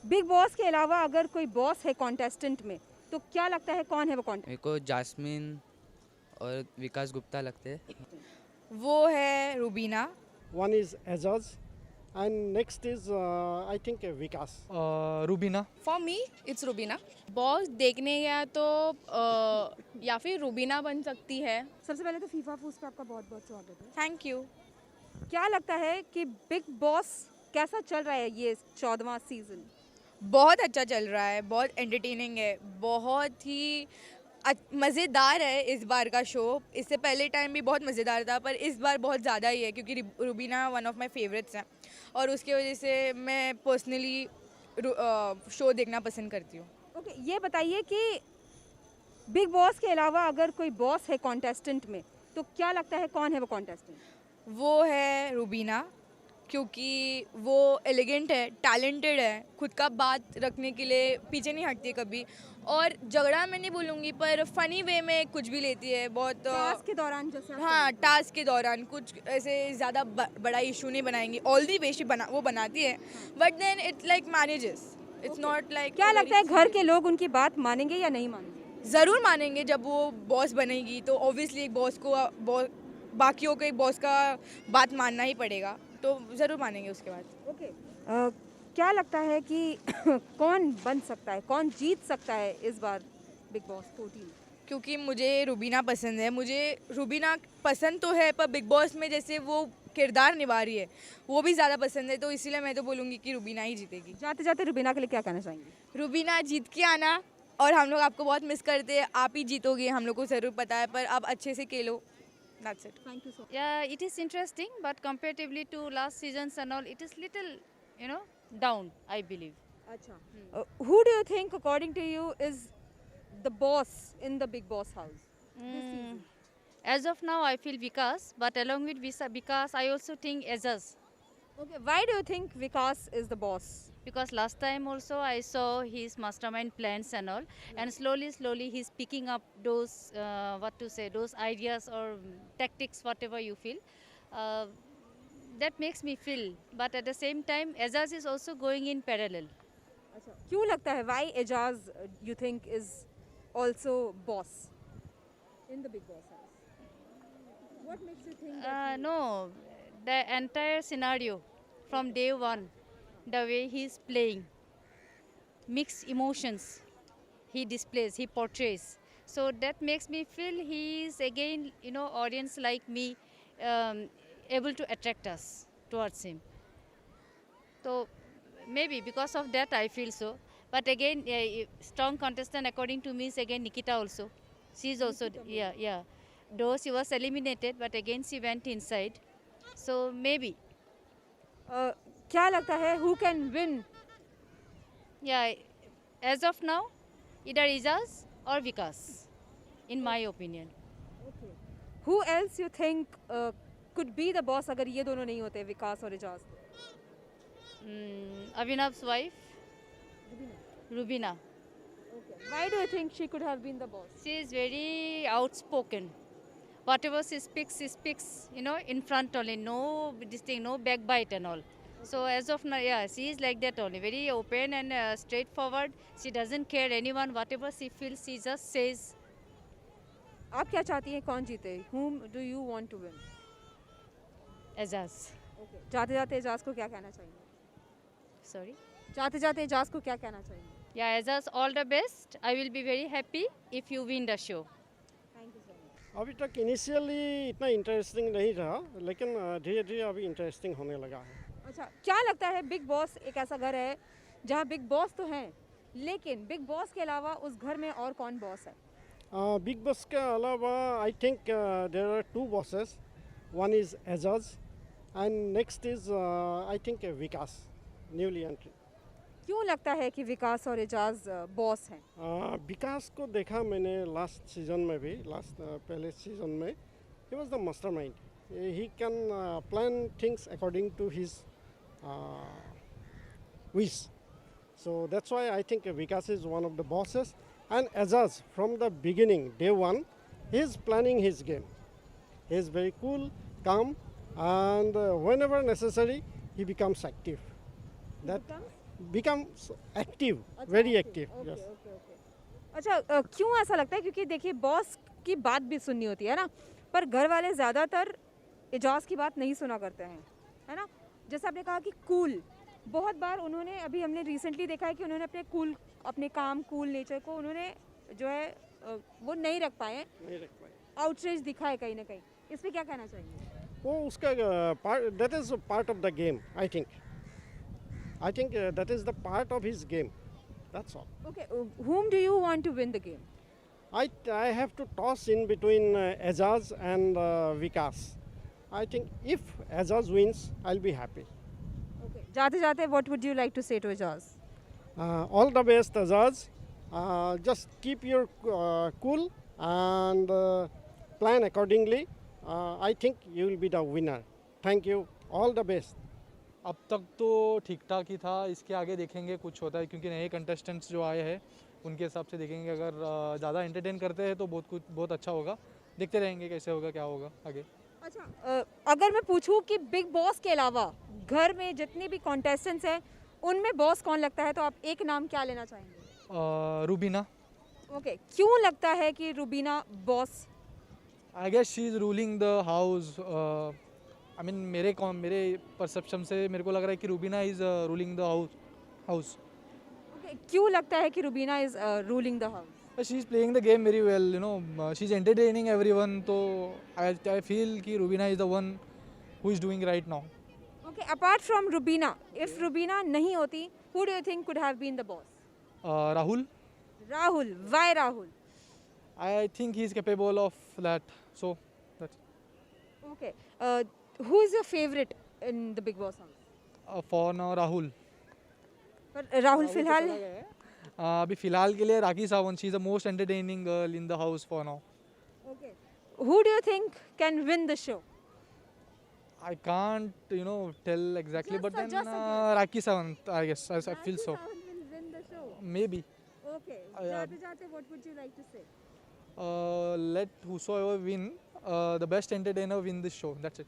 Big Boss के अलावा अगर कोई बॉस है कॉन्टेस्टेंट में तो क्या लगता है कौन है वो कॉन्टेस्टेंट? मेरे को जास्मिन और विकास गुप्ता लगते हैं। वो है Rubina. One is Azaz, and next is I think Vikas. Rubina. For me it's Rubina. Boss देखने गया तो या फिर रूबीना बन सकती है। सबसे पहले तो फीफा फूस पे आपका बहुत बहुत स्वागत है। Thank you. क्या लगता है कि बिग बॉस कैसा चल रहा है ये 14वां सीजन? बहुत अच्छा चल रहा है, बहुत एंटरटेनिंग है, बहुत ही मज़ेदार है इस बार का शो। इससे पहले टाइम भी बहुत मज़ेदार था, पर इस बार बहुत ज़्यादा ही है क्योंकि Rubina one of my favourites हैं और उसके वजह से मैं पर्सनली शो देखना पसंद करती हूँ। ओके, ये बताइए कि बिग बॉस के अलावा अगर कोई बॉस है कॉन्टेस्टेंट में तो क्या लगता है कौन है वो कॉन्टेस्टेंट? वो है रूबीना, क्योंकि वो एलिगेंट है, टैलेंटेड है, खुद का बात रखने के लिए पीछे नहीं हटती कभी, और झगड़ा मैं नहीं बोलूँगी पर फनी वे में कुछ भी लेती है। बहुत टास्क के दौरान जैसे आप हाँ, कहेंगे। टास्क के दौरान कुछ ऐसे ज़्यादा बड़ा इशू नहीं बनाएंगी। ऑल दी वे वो बनाती है, but then it like manages, it's not like. क्या लगता है घर के लोग उनकी बात मानेंगे या नहीं मानेंगे? ज़रूर मानेंगे। जब वो बॉस बनेगी तो ऑब्वियसली एक बॉस को बाकियों के एक बॉस का बात मानना ही पड़ेगा, तो ज़रूर मानेंगे उसके बाद। ओके, क्या लगता है कि कौन बन सकता है, कौन जीत सकता है इस बार बिग बॉस 14? क्योंकि मुझे रूबीना पसंद है, मुझे रूबीना पसंद तो है, पर बिग बॉस में जैसे वो किरदार निभा रही है वो भी ज़्यादा पसंद है, तो इसीलिए मैं तो बोलूँगी कि रूबीना ही जीतेगी। जाते जाते रुबीना के लिए क्या कहना चाहेंगे? रूबीना जीत के आना, और हम लोग आपको बहुत मिस करते हैं। आप ही जीतोगे, हम लोग को ज़रूर पता है, पर आप अच्छे से खेलो। That's it. Thank you so Yeah, it is interesting, but comparatively to last seasons and all, it is little, down, I believe. Much. अच्छा, who do you think according to you is the boss in the big boss house this season? As of now, I feel Vikas, but along with Vikas, I also think Azaz. Okay, why do you think Vikas is the boss? Because last time also I saw his mastermind plans and all, and slowly he's picking up those, those ideas or tactics, whatever you feel. Uh, that makes me feel, but at the same time, Azaz is also going in parallel. अच्छा, क्यों लगता है why Ejaz you think is also boss in the big boss house? What makes you think that No, the entire scenario from day one, the way he's playing, mixed emotions he displays, he portrays. So that makes me feel he is again, audience like me, able to attract us towards him. So maybe because of that I feel so. But again, strong contestant according to me is again Nikita also. She's also, yeah. Though she was eliminated, but again she went inside. So maybe, क्या लगता है who can win? yeah, as of now, either Ijaz or Vikas, in my opinion. Who else you think could be the boss अगर ये दोनों नहीं होते, विकास और Ejaz? Avinav's wife, Rubina. Why do you think she could have been the boss? She is very outspoken. Whatever she speaks, in front only. No this thing, no backbite and all. So as of now, yeah, she is like that only. Very open and straightforward. She doesn't care anyone. Whatever she feels, she just says. आप क्या चाहती हैं कौन जीते? Whom do you want to win? Azaz. जाते जाते एजाज को क्या कहना चाहेंगे? Sorry. जाते जाते एजाज को क्या कहना चाहेंगे? Yeah, Azaz, all the best. I will be very happy if you win the show. अभी तक इनिशियली इतना इंटरेस्टिंग नहीं रहा, लेकिन धीरे धीरे अभी इंटरेस्टिंग होने लगा है। अच्छा, क्या लगता है बिग बॉस एक ऐसा घर है जहाँ बिग बॉस तो हैं, लेकिन बिग बॉस के अलावा उस घर में और कौन बॉस है? बिग बॉस के अलावा I think there are two bosses. One is Ejaz and next is I think Vikas, newly entry. क्यों लगता है कि विकास और एजाज बॉस हैं? विकास को देखा मैंने लास्ट सीजन में भी, पहले सीजन में ही was the mastermind. He can plan things according to his wish. So that's why I think Vikas is one of the bosses. And Azaz, from the beginning, day one, he is planning his game. He is very cool, calm, and whenever necessary, he becomes active. That becomes active, very active. Yes. अच्छा क्यों ऐसा लगता है? क्योंकि देखिए boss की बात भी सुननी होती है ना, पर घर वाले ज़्यादातर एजाज की बात नहीं सुना करते हैं, है ना? जैसे आपने कहा कि कूल, बहुत बार उन्होंने, अभी हमने रिसेंटली देखा है कि उन्होंने अपने काम कूल नेचर को उन्होंने जो है वो नहीं रख पाए हैं, नहीं रख पाए। आउटरेज दिखा है कहीं ना कहीं। इस पर क्या कहना चाहेंगे? वो उसका part, that is part of the game. I think that is the part of his game. That's all. Okay, whom do you want to win the game? I have to toss in between Azaz and Vikas. I think if Azaz wins, I'll be happy. Okay. जाते जाते what would you like to say to Ajaz? All the best, Azaz. Just keep your cool and plan accordingly. I think you will be the winner. Thank you. All the best. अब तक तो ठीक ठाक ही था, इसके आगे देखेंगे कुछ होता है, क्योंकि नए कंटेस्टेंट्स जो आए हैं उनके हिसाब से देखेंगे। अगर ज़्यादा एंटरटेन करते हैं तो बहुत अच्छा होगा। देखते रहेंगे कैसे होगा, क्या होगा आगे। अच्छा अगर मैं पूछूं कि बिग बॉस के अलावा घर में जितने भी कॉन्टेस्टेंट्स हैं उनमें बॉस कौन लगता है, तो आप एक नाम क्या लेना चाहेंगे? रूबीना। ओके, क्यों लगता है कि Rubina boss? I guess she is ruling the house. I mean मेरे परसेप्शन से मेरे को लग रहा है कि Rubina is ruling the house. Okay, क्यों लगता है कि Rubina is ruling the house? She is playing the game very well, you know, she is entertaining everyone. तो आई फील कि Rubina is the one who is doing right now. Okay, apart from Rubina, if Rubina नहीं होती, who do you think could have been the boss? Rahul. Rahul, why Rahul? I think he's capable of that. So that's okay, who is your favourite in the Bigg Boss house? for now Rahul. पर राहुल फिलहाल अभी फिलहाल के लिए Rakhi Sawant, she is the most entertaining girl in the house for now. Okay, who do you think can win the show? I can't tell exactly, Just but a- then just a guess. Rakhi Sawant, I guess, I feel so. will win the show. Maybe. Okay, yeah. जाते जाते what would you like to say? Let whosoever win, the best entertainer win this show. That's it.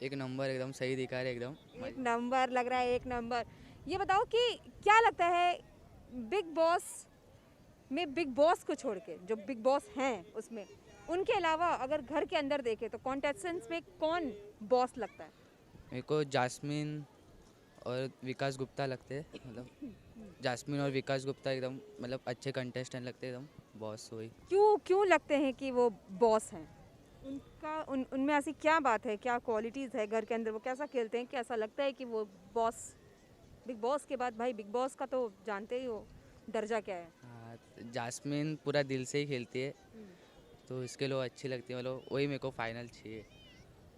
एक number एकदम सही दिखा रहे एकदम। एक number लग रहा है, एक नंबर। ये बताओ कि क्या लगता है बिग बॉस में, बिग बॉस को छोड़ के जो बिग बॉस हैं उसमें, उनके अलावा अगर घर के अंदर देखें तो कॉन्टेस्टेंट्स में कौन बॉस लगता है? मेरे को जास्मिन और विकास गुप्ता लगते हैं, मतलब जास्मिन और विकास गुप्ता एकदम मतलब अच्छे कंटेस्टेंट लगते हैं, एकदम बॉस वही। क्यों लगते हैं कि वो बॉस हैं? उनमें ऐसी क्या बात है, क्या क्वालिटीज़ है घर के अंदर, वो कैसा खेलते हैं कि ऐसा लगता है कि वो बॉस? बिग बॉस के बाद भाई बिग बॉस का तो जानते ही हो दर्जा क्या है। हाँ, जास्मिन पूरा दिल से ही खेलती है, तो इसके लिए वो अच्छी लगती है, मतलब वही मेरे को फाइनल चाहिए,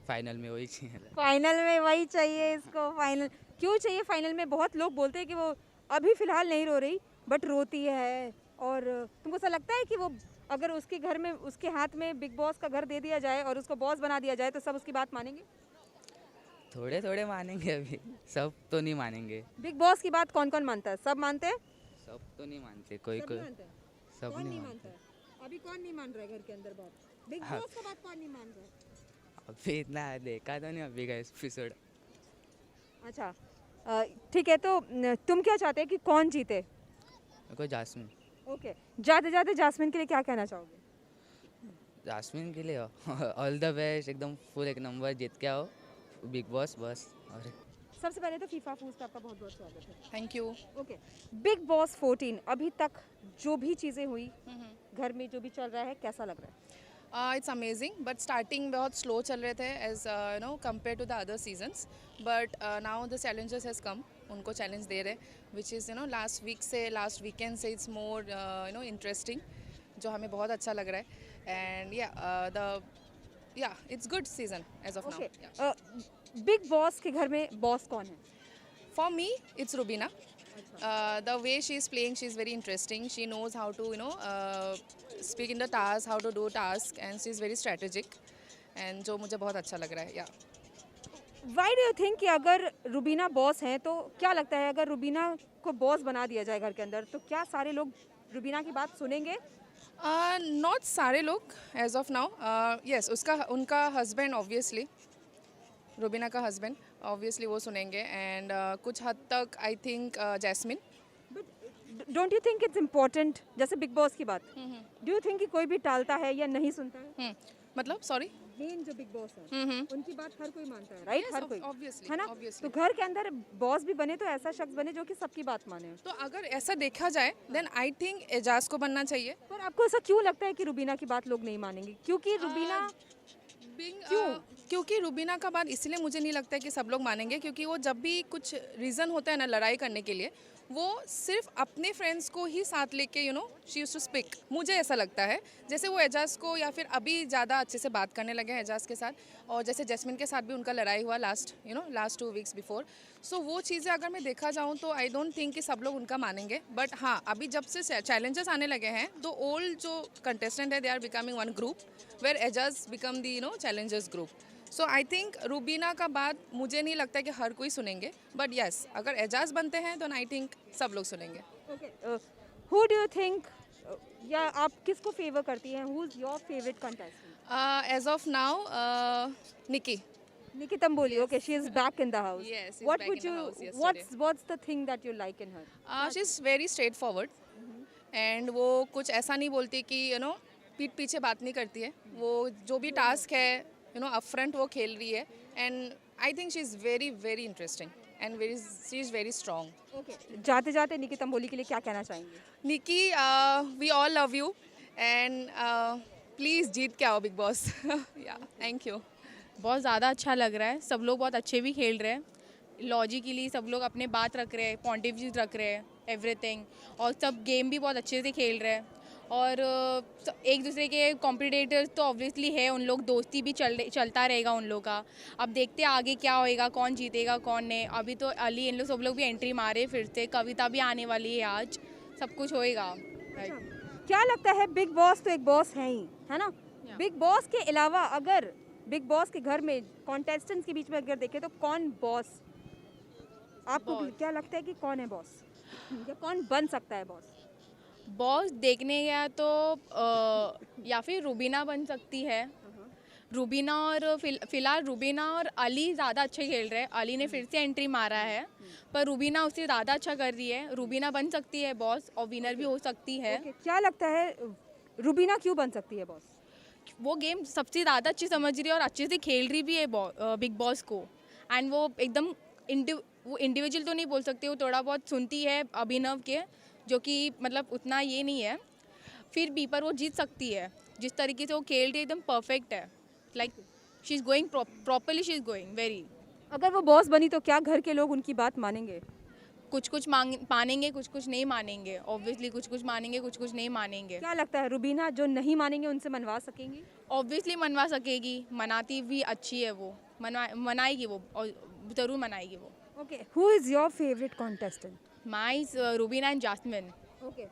फाइनल में वही चाहिए। फाइनल में वही चाहिए इसको। फाइनल क्यों चाहिए? फाइनल में बहुत लोग बोलते हैं कि वो अभी फ़िलहाल नहीं रो रही बट रोती है, और तुमको ऐसा लगता है कि वो अगर उसके घर में, उसके हाथ में बिग बॉस का घर दे दिया जाए और उसको बॉस बना दिया जाए तो सब उसकी बात मानेंगे? थोड़े थोड़े मानेंगे, अभी सब तो नहीं मानेंगे। बिग बॉस की बात कौन कौन मानता है? सब मानते हैं? सब तो नहीं मानते, कोई कोई सब कौन नहीं नहीं मानते। मानता है? अभी कौन नहीं मान रहा है घर के अंदर बात? बिग हाँ। बॉस का बात कौन नहीं मान रहा है? अभी इतना देखा तो नहीं अभी का एपिसोड। अच्छा ठीक है, तो तुम क्या चाहते हैं कि कौन जीते? मेरे को जास्मिन। ओके, जाते जाते जास्मिन के लिए क्या कहना चाहोगे? जास्मिन के लिए ऑल द बेस्ट, एकदम फुल एक नंबर जीत के आओ बिग बॉस बस। और सबसे पहले तो फीफा फूज पे आपका बहुत बहुत स्वागत है। Thank you. Okay, big boss 14 अभी तक जो भी चीज़ें हुई, घर में जो भी चल रहा है, कैसा लग रहा है? इट्स अमेजिंग, बट स्टार्टिंग बहुत स्लो चल रहे थे as you know compare to the other seasons, but now the challengers has come, उनको चैलेंज दे रहे, विच इज़ लास्ट वीकेंड से इट्स मोर इंटरेस्टिंग, जो हमें बहुत अच्छा लग रहा है। And yeah it's good season as of okay, now. Bigg Boss के घर में बॉस कौन है? For me, it's Rubina. The way she's playing, she's very interesting. She knows how to, speak in the task, how to do task, and she's very strategic. And जो मुझे बहुत अच्छा लग रहा है, yeah. Why do you think कि अगर Rubina boss हैं तो क्या लगता है अगर रुबीना को बॉस बना दिया जाए घर के अंदर तो क्या सारे लोग रुबीना की बात सुनेंगे? Not सारे लोग as of now. Yes, उनका हस्बैंड ऑब्वियसली, रुबीना का हस्बैंड, ऑब्वियसली वो सुनेंगे एंड कुछ हद तक I think Jasmin. But don't you think it's important, जैसे बिग बॉस की बात, डू यू थिंक कि कोई भी टालता है या नहीं सुनता है? मतलब सॉरी। मेन जो बिग बॉस है उनकी बात हर कोई मानता है, राइट? हर कोई, ऑब्वियसली है ना? ऑब्वियसली। तो घर के अंदर बॉस भी बने तो ऐसा शख्स बने जो कि सबकी बात माने। तो अगर ऐसा देखा जाए देन आई थिंक एजाज को बनना चाहिए। पर आपको ऐसा क्यों लगता है कि रुबीना की बात लोग नहीं मानेंगे? क्योंकि रुबीना क्योंकि रुबीना का बात इसलिए मुझे नहीं लगता है कि सब लोग मानेंगे, क्योंकि वो जब भी कुछ रीज़न होता है ना लड़ाई करने के लिए, वो सिर्फ अपने फ्रेंड्स को ही साथ लेके शी यूज्ड टू स्पीक। मुझे ऐसा लगता है जैसे वो एजाज को या फिर अभी ज़्यादा अच्छे से बात करने लगे हैं एजाज के साथ, और जैसे जैस्मिन के साथ भी उनका लड़ाई हुआ लास्ट 2 वीक्स बिफोर। सो वो चीज़ें अगर मैं देखा जाऊँ तो आई डोंट थिंक कि सब लोग उनका मानेंगे। बट हाँ, अभी जब से चैलेंजेस आने लगे हैं तो ओल्ड जो कंटेस्टेंट है they are becoming one group where Ejaz become the challengers group. So I think Rubina का बात मुझे नहीं लगता कि हर कोई सुनेंगे, बट येस अगर एजाज बनते हैं तो आई थिंक सब लोग सुनेंगे। हु डू यू थिंक, या आप किसको फेवर करती हैं? Who is your favourite contestant? As of now Nikki. Nikki Tamboli, okay, she is back in the house. Yes, she's What back would in the you, house yesterday. what's the thing that you like in her? She is very straight forward and वो कुछ ऐसा नहीं बोलती कि पीठ पीछे बात नहीं करती है। वो जो भी टास्क है अपफ्रंट वो खेल रही है and I think she is very very interesting and she is very strong. Okay. जाते जाते निकी तंबोली के लिए क्या कहना चाहेंगे? Nikki, we all love you and please जीत के आओ बिग बॉस। या थैंक यू। बहुत ज़्यादा अच्छा लग रहा है, सब लोग बहुत अच्छे भी खेल रहे हैं, लॉजिकली सब लोग अपने बात रख रहे हैं, पॉइंट ऑफ व्यू रख रहे हैं, एवरीथिंग, और सब गेम भी बहुत अच्छे से खेल रहे हैं। और एक दूसरे के कॉम्पिटिटर्स तो ऑब्वियसली है, उन लोग दोस्ती भी चलता रहेगा उन लोग का। अब देखते हैं आगे क्या होएगा, कौन जीतेगा कौन नहीं। अभी तो अली इन लोग सब लोग भी एंट्री मारे, फिर से कविता भी आने वाली है आज, सब कुछ होएगा। क्या लगता है, बिग बॉस तो एक बॉस है ही, है ना? बिग बॉस के अलावा अगर बिग बॉस के घर में कॉन्टेस्टेंट्स के बीच में अगर देखें तो कौन बॉस, आपको क्या लगता है कि कौन है बॉस या कौन बन सकता है बॉस? बॉस देखने गया तो या फिर रुबीना बन सकती है। रुबीना और फिलहाल रुबीना और अली ज़्यादा अच्छे खेल रहे हैं। अली ने फिर से एंट्री मारा है, पर रुबीना उससे ज़्यादा अच्छा कर रही है। रुबीना बन सकती है बॉस और विनर भी हो सकती है। क्या लगता है रुबीना क्यों बन सकती है बॉस? वो गेम सबसे ज़्यादा अच्छी समझ रही है और अच्छे से खेल रही भी है बिग बॉस को। एंड वो एकदम वो इंडिविजुअल तो नहीं बोल सकते, वो थोड़ा बहुत सुनती है अभिनव के, जो कि मतलब उतना ये नहीं है, फिर भी पर वो जीत सकती है। जिस तरीके से वो खेल रही है एकदम परफेक्ट है। Like she is going properly, she is going very. अगर वो बॉस बनी तो क्या घर के लोग उनकी बात मानेंगे? कुछ कुछ मानेंगे, कुछ कुछ नहीं मानेंगे। ऑब्वियसली कुछ कुछ मानेंगे, कुछ कुछ नहीं मानेंगे। क्या लगता है रुबीना जो नहीं मानेंगे उनसे मनवा सकेंगी? ऑब्वियसली मनवा सकेगी, मनाती भी अच्छी है वो, मनाएगी वो, और ज़रूर मनाएगी वो। Okay, who is your favourite contestant? My Rubina and jasmine. Okay,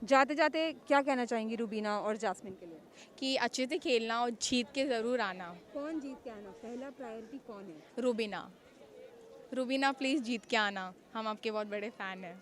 जाते जाते क्या कहना चाहेंगी रुबीना और जास्मिन के लिए? कि अच्छे से खेलना और जीत के ज़रूर आना। कौन जीत के आना, पहला प्रायोरिटी कौन है? रुबीना, रुबीना प्लीज़ जीत के आना, हम आपके बहुत बड़े फ़ैन हैं।